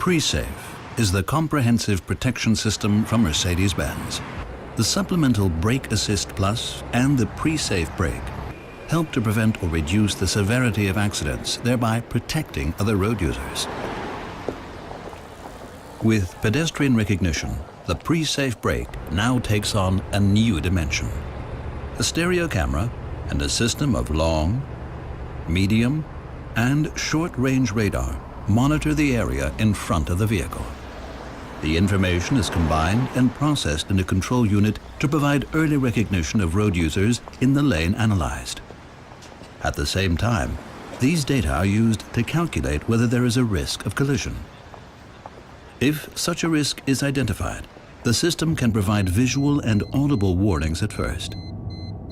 Pre-Safe is the comprehensive protection system from Mercedes-Benz. The supplemental Brake Assist Plus and the Pre-Safe brake help to prevent or reduce the severity of accidents, thereby protecting other road users. With pedestrian recognition, the Pre-Safe brake now takes on a new dimension. A stereo camera and a system of long, medium, and short-range radar monitor the area in front of the vehicle. The information is combined and processed in a control unit to provide early recognition of road users in the lane analyzed. At the same time, these data are used to calculate whether there is a risk of collision. If such a risk is identified, the system can provide visual and audible warnings at first.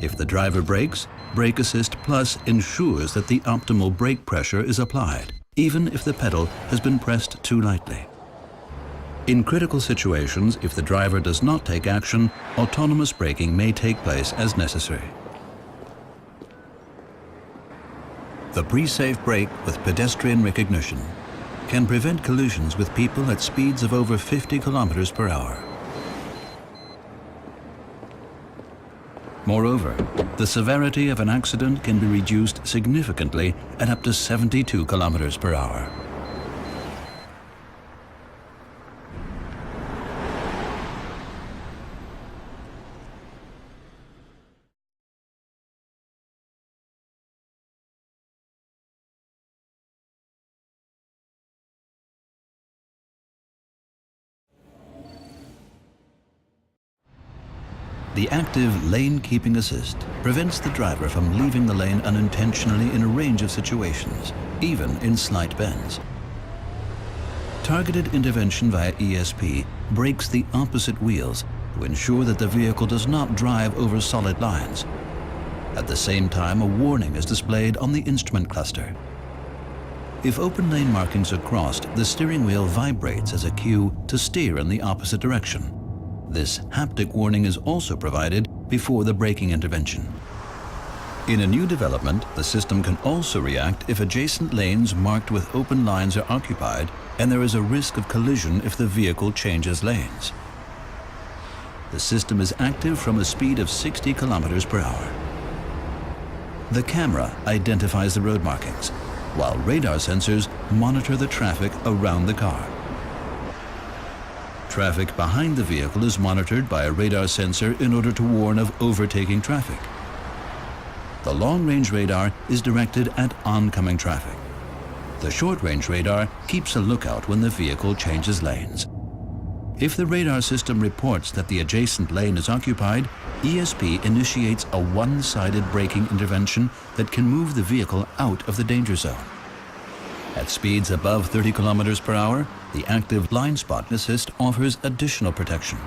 If the driver brakes, Brake Assist Plus ensures that the optimal brake pressure is applied, even if the pedal has been pressed too lightly. In critical situations, if the driver does not take action, autonomous braking may take place as necessary. The Pre-Safe brake with pedestrian recognition can prevent collisions with people at speeds of over 50 kilometers per hour. Moreover, the severity of an accident can be reduced significantly at up to 72 kilometers per hour. The active lane keeping assist prevents the driver from leaving the lane unintentionally in a range of situations, even in slight bends. Targeted intervention via ESP brakes the opposite wheels to ensure that the vehicle does not drive over solid lines. At the same time, a warning is displayed on the instrument cluster. If open lane markings are crossed, the steering wheel vibrates as a cue to steer in the opposite direction. This haptic warning is also provided before the braking intervention. In a new development, the system can also react if adjacent lanes marked with open lines are occupied and there is a risk of collision if the vehicle changes lanes. The system is active from a speed of 60 kilometers per hour. The camera identifies the road markings, while radar sensors monitor the traffic around the car. Traffic behind the vehicle is monitored by a radar sensor in order to warn of overtaking traffic. The long-range radar is directed at oncoming traffic. The short-range radar keeps a lookout when the vehicle changes lanes. If the radar system reports that the adjacent lane is occupied, ESP initiates a one-sided braking intervention that can move the vehicle out of the danger zone. At speeds above 30 kilometers per hour, the active blind spot assist offers additional protection.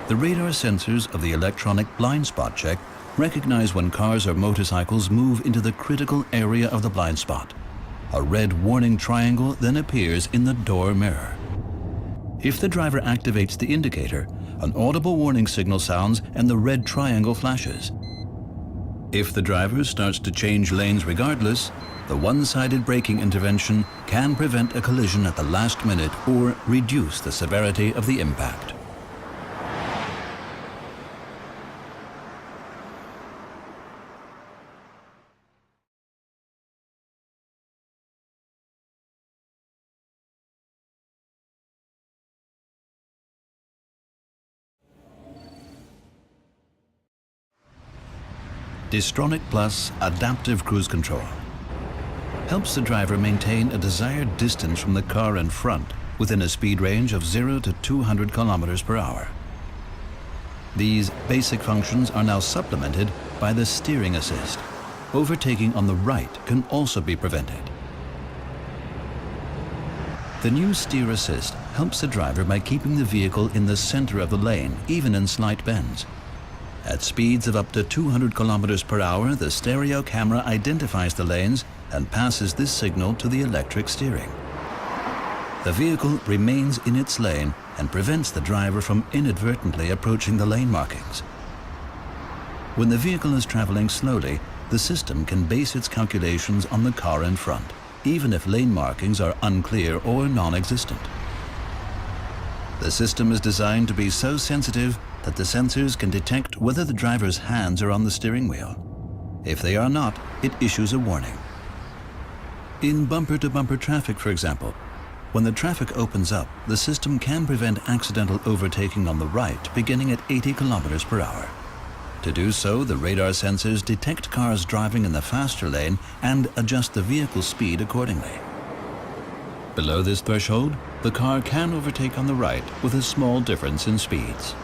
The radar sensors of the electronic blind spot check recognize when cars or motorcycles move into the critical area of the blind spot. A red warning triangle then appears in the door mirror. If the driver activates the indicator, an audible warning signal sounds and the red triangle flashes. If the driver starts to change lanes regardless, the one-sided braking intervention can prevent a collision at the last minute or reduce the severity of the impact. Distronic Plus Adaptive Cruise Control helps the driver maintain a desired distance from the car in front within a speed range of 0 to 200 kilometers per hour. These basic functions are now supplemented by the steering assist. Overtaking on the right can also be prevented. The new steer assist helps the driver by keeping the vehicle in the center of the lane, even in slight bends. At speeds of up to 200 kilometers per hour, the stereo camera identifies the lanes and passes this signal to the electric steering. The vehicle remains in its lane and prevents the driver from inadvertently approaching the lane markings. When the vehicle is traveling slowly, the system can base its calculations on the car in front, even if lane markings are unclear or non-existent. The system is designed to be so sensitive that the sensors can detect whether the driver's hands are on the steering wheel. If they are not, it issues a warning. In bumper-to-bumper traffic, for example, when the traffic opens up, the system can prevent accidental overtaking on the right beginning at 80 kilometers per hour. To do so, the radar sensors detect cars driving in the faster lane and adjust the vehicle's speed accordingly. Below this threshold, the car can overtake on the right with a small difference in speeds.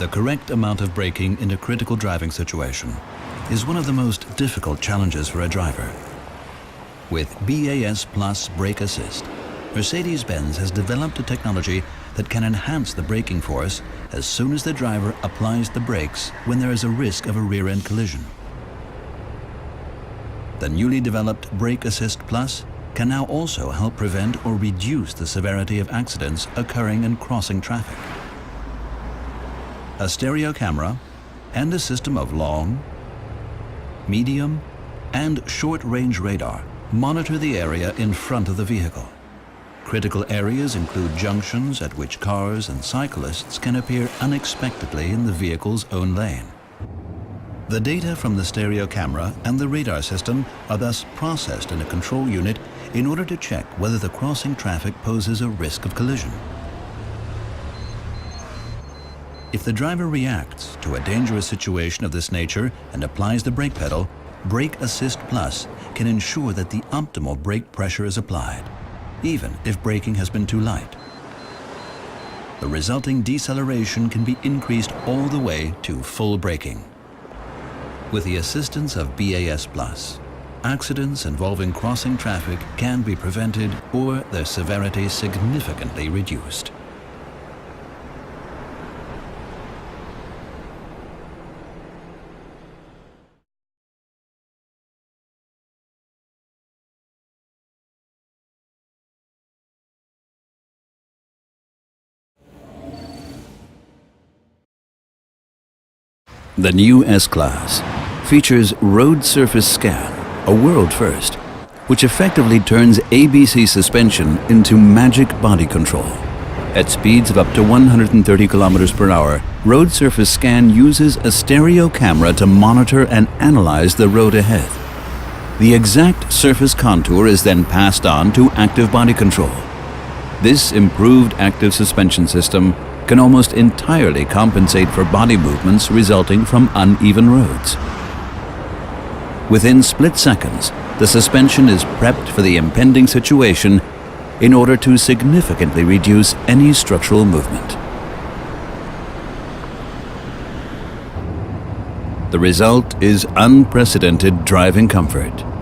The correct amount of braking in a critical driving situation is one of the most difficult challenges for a driver. With BAS Plus Brake Assist, Mercedes-Benz has developed a technology that can enhance the braking force as soon as the driver applies the brakes when there is a risk of a rear-end collision. The newly developed Brake Assist Plus can now also help prevent or reduce the severity of accidents occurring in crossing traffic. A stereo camera and a system of long, medium, and short-range radar monitor the area in front of the vehicle. Critical areas include junctions at which cars and cyclists can appear unexpectedly in the vehicle's own lane. The data from the stereo camera and the radar system are thus processed in a control unit in order to check whether the crossing traffic poses a risk of collision. If the driver reacts to a dangerous situation of this nature and applies the brake pedal, Brake Assist Plus can ensure that the optimal brake pressure is applied, even if braking has been too light. The resulting deceleration can be increased all the way to full braking. With the assistance of BAS Plus, accidents involving crossing traffic can be prevented or their severity significantly reduced. The new S-Class features Road Surface Scan, a world first, which effectively turns ABC suspension into magic body control. At speeds of up to 130 kilometers per hour, Road Surface Scan uses a stereo camera to monitor and analyze the road ahead. The exact surface contour is then passed on to active body control. This improved active suspension system can almost entirely compensate for body movements resulting from uneven roads. Within split seconds, the suspension is prepped for the impending situation in order to significantly reduce any structural movement. The result is unprecedented driving comfort.